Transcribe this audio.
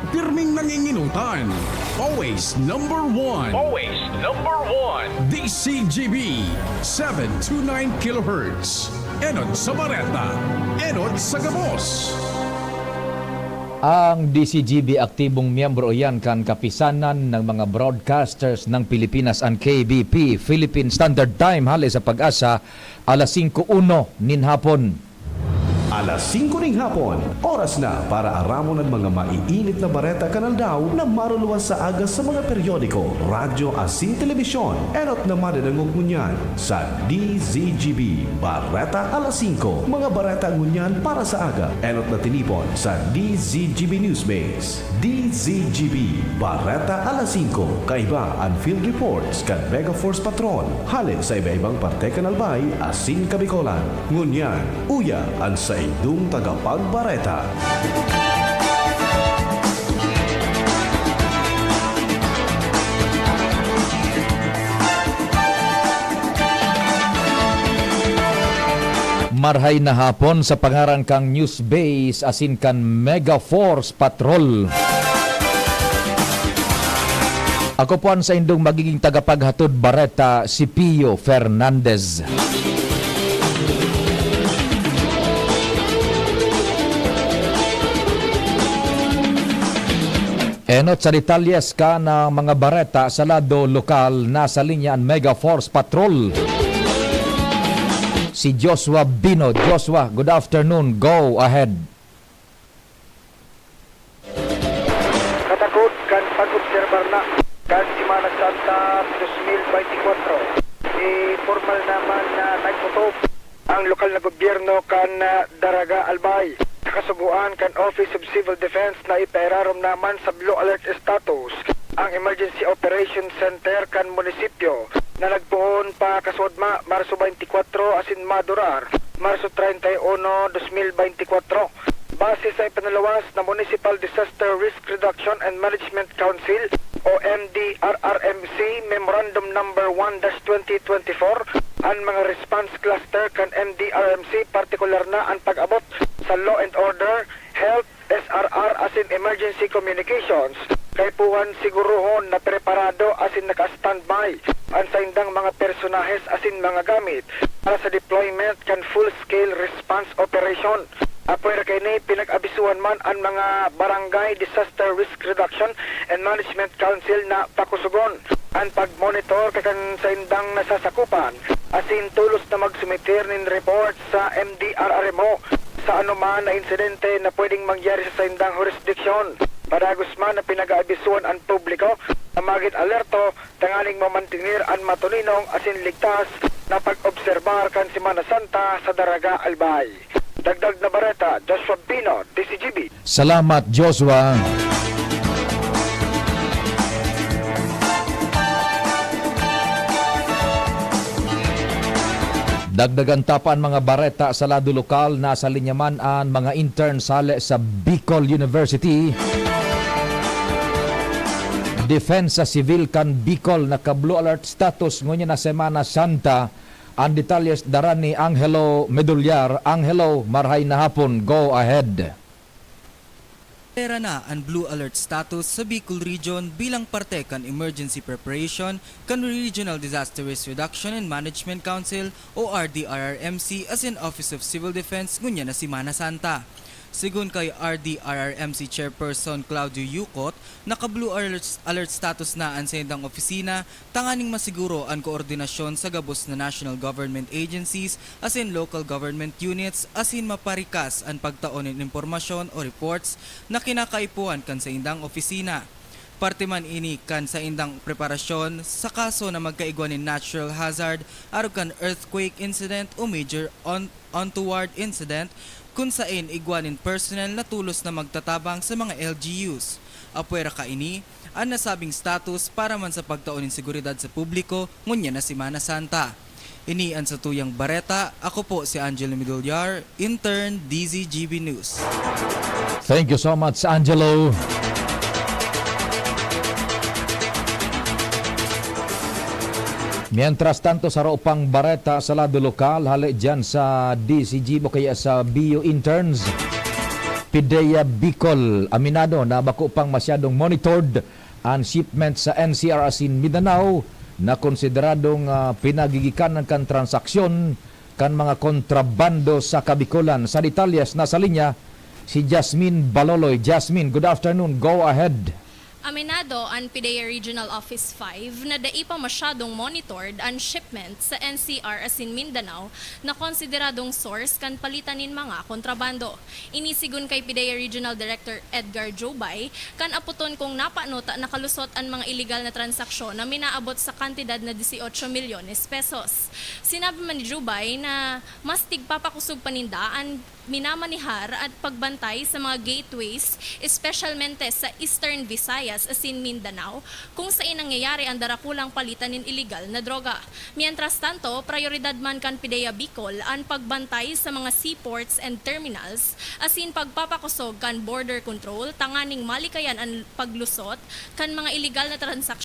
pirming nanginginutan. Always number one. Always number one. DCGB 729 kHz. Enod sa Bareta, Enod sa Gabos. Ang DCGB aktibong miyembro yan kan kapisanan ng mga broadcasters ng Pilipinas ang KBP, Philippine Standard Time, hali sa Pag-asa, alas 5:01 nin hapon. Alas 5 ng hapon, oras na para aramon ang mga maiinit na bareta kanal daw na maruluan sa agas sa mga periodiko, radyo asin telebisyon. Erot na madadangog ngunyan sa DZGB Bareta alas 5. Mga bareta ngunyan para sa aga. Erot na tinipon sa DZGB Newsbase. DZGB Bareta alas 5. Kaiba ang field reports kan Mega Force Patrol. Hali sa iba-ibang parte kanalbay asin kabikolan. Ngunyan, uya ang sa idong tagapagbareta. Marhay na hapon sa pangarang kang News Base asin kan Mega Force Patrol. Ako po ang sa indong magiging tagapaghatod bareta si Pio Fernandez. Enot sa detalyes ka ng mga bareta sa lado lokal, nasa linya ang Mega Force Patrol. Si Joshua Bino. Joshua, good afternoon. Go ahead. Katakot kan pag-obserbar na kan Semana Santa 2024. Formal naman na nagtutok ang lokal na gobyerno kan Daraga Albay. Nakasuguan kan Office of Civil Defense na ipairarom naman sa Blue Alert status ang Emergency Operations Center kan munisipyo na nagpuon pa kasudma Marso 24 asin madurar Marso 31, 2024. Base sa ipanalawas na Municipal Disaster Risk Reduction and Management Council o MDRRMC Memorandum Number 1-2024, ang mga response cluster kan MDRMC partikular na ang pag-abot sa law and order, health, SRR asin emergency communications. Kay puhan siguruhon na preparado asin naka-standby ang sa indang mga personahes asin mga gamit para sa deployment kan full-scale response operation. Apoy kay ni pinag-abisuan man ang mga Barangay Disaster Risk Reduction and Management Council na pakusugon ang pag-monitor kay kan sa indang nasasakupan asin tulos na magsumitir nin report sa MDRRMO sa anuman na insidente na pwedeng mangyari sa indang jurisdiksyon. Padagos man na pinag-aabisuan ang publiko na magit alerto tangaling mamantinir ang matuninong asin ligtas na pag-obserbar kan Semana Santa sa Daraga Albay. Dagdag na bareta, Joshua Bino, DCGB. Salamat, Joshua. Dagdagan tapan mga bareta sa lado lokal, nasa linyaman ang mga intern sale sa Bicol University. Defensa Civil kan Bicol naka Blue Alert status ngunya na Semana Santa. Ang detalyes dara ni Angelo Medulyar. Angelo, marhay na hapon. Go ahead. Pera na ang Blue Alert status sa Bicol Region bilang parte kan Emergency Preparation kan Regional Disaster Risk Reduction and Management Council o RDRRMC as in Office of Civil Defense ngunya na Semana Santa. Sigun kay RDRRMC Chairperson Claudio Yucot, naka-Blue Alert status na ang sa indang opisina, tanganing masiguro ang koordinasyon sa gabos na national government agencies as in local government units as in maparikas ang pagtaon ng impormasyon o reports na kinakaipuan kan sa indang opisina. Parte man ini kan sa indang preparasyon sa kaso na magkaigwan ng natural hazard aron kan earthquake incident o major untoward incident kung saan igwanin personnel na tulos na magtatabang sa mga LGUs. Apwera ka ini, ang nasabing status para man sa pagtaon ng seguridad sa publiko ngunya na Semana Santa. Ini ang sa tuyang bareta, ako po si Angelo Medulyar, intern DZGB News. Thank you so much, Angelo. Mientras tanto sa raupang bareta sa lado lokal, hali dyan sa DCG mo kaya sa BU interns. PIDEA Bicol aminado na bako pang masyadong monitored ang shipment sa NCR asin Mindanao na konsideradong pinagigikanan kan transaksyon kan mga kontrabando sa Kabikulan. Sa detalyes na sa linya si Jasmine Baloloy. Jasmine, good afternoon. Go ahead. Aminado ang PIDEA Regional Office 5 na dai pa masyadong monitored ang shipment sa NCR asin Mindanao na konsideradong source kan palitanin mga kontrabando. Inisigon kay PIDEA Regional Director Edgar Jobay kan aputon kung napanota nakalusot ang mga illegal na transaksyon na minaabot sa kantidad na 18 milyones pesos. Sinabi man ni Jobay na mas tigpapakusog paninda ang minamanihar at pagbantay sa mga gateways, especialmente sa Eastern Visayas asin Mindanao, kung saan nangyayari ang darakulang palitan ng illegal na droga. Mientras tanto, prioridad man kan PIDEA Bicol ang pagbantay sa mga seaports and terminals, asin pagpapakusog kan border control, tanganing malikayan ang paglusot kan mga illegal na transaksyon